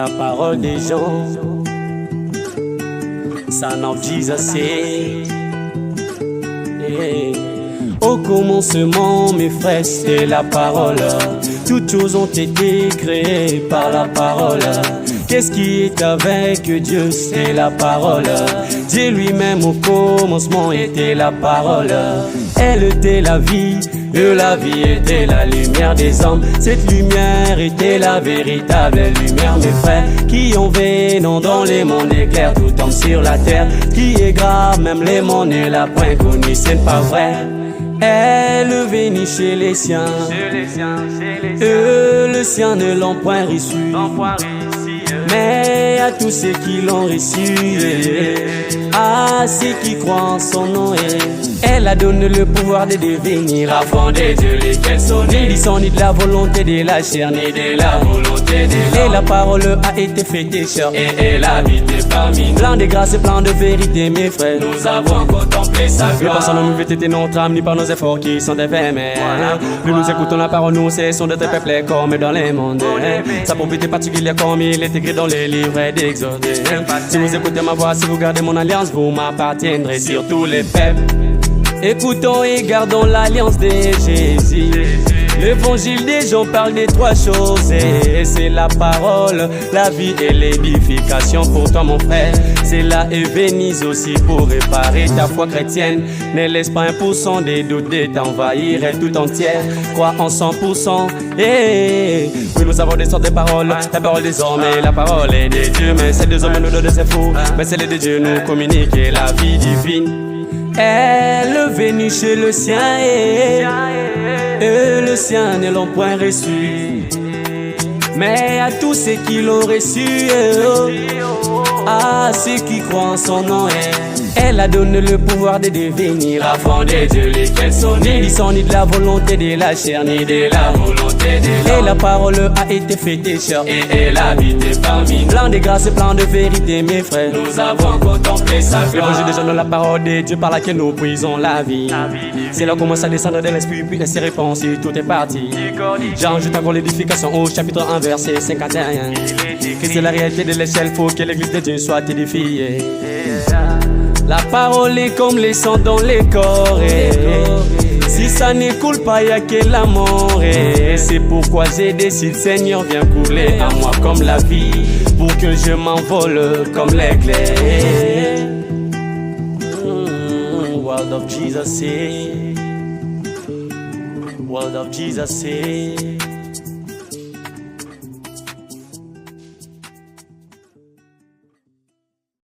la parole des gens. Son of Jesus, Au commencement, mes frères, c'est la parole. Toutes choses ont été créées par la parole. Qu'est-ce qui est avec Dieu? C'est la parole. Dieu lui-même au commencement était la parole. Elle était la vie, et la vie était la lumière des hommes. Cette lumière était la véritable lumière, mes frères, qui ont vénom dans les mondes éclairs, tout homme sur la terre. Qui est grave, même les mondes ne l'a point connu, c'est pas vrai. Elle est venue chez les siens, le sien ne l'ont point reçu, mais à tous ceux qui l'ont reçu, à ceux qui croient en son nom, elle a donné le pouvoir de devenir enfant de Dieu, lesquels sont nés du sang, ni de la volonté de la chair, ni de la volonté de l'homme. Et la parole a été faite chair, et elle a habité parmi nous. Plein de grâce et plein de vérité, mes frères, nous avons contemplé sa gloire. Personne ne nous veut notre âme, ni par nos efforts qui sont des faits, mais plus nous écoutons la parole, nous cessons d'être peuplés comme dans les mondes. Sa propriété particulière comme il est écrit dans les livres d'Exode. Si vous écoutez ma voix, si vous gardez mon alliance, vous m'appartiendrez sur tous les peuples. Écoutons et gardons l'alliance de Jésus. L'évangile des gens parle des trois choses, et c'est la parole, la vie et l'édification. Pour toi mon frère, c'est là et Venise aussi pour réparer ta foi chrétienne. Ne laisse pas 1% des doutes de t'envahir tout entière. Crois en 100%. Oui, nous avons des sortes de paroles, la parole des hommes et la parole est de Dieu. Mais celle des hommes nous donne c'est faux, mais celle de Dieu nous communique la vie divine. Elle est venue chez le sien, et le sien ne l'ont point reçu, mais à tous ceux qui l'ont reçu, à ceux qui croient en son nom, elle a donné le pouvoir de devenir enfant de Dieu, lesquels sont nés du sang, ni de la volonté de la chair, ni de la volonté de l'homme. Et la parole a été faite chair, et elle habite parmi nous. Plein de grâce et plein de vérité, mes frères, nous avons contemplé sa gloire. L'évangile des gens dans la parole de Dieu par laquelle nous puisons la vie. C'est là qu'on commence à descendre de l'esprit, puis elle s'est répandue, tout est parti. J'ajoute encore l'édification au chapitre 1, verset 51. Que c'est la réalité de l'échelle, faut que l'église de Dieu soit édifiée. La parole est comme les sangs dans les corps, si ça ne coule pas, y'a que la mort. C'est pourquoi j'ai décidé, Seigneur, viens couler à moi comme la vie, pour que je m'envole comme l'éclair. World of Jesus, World of Jesus.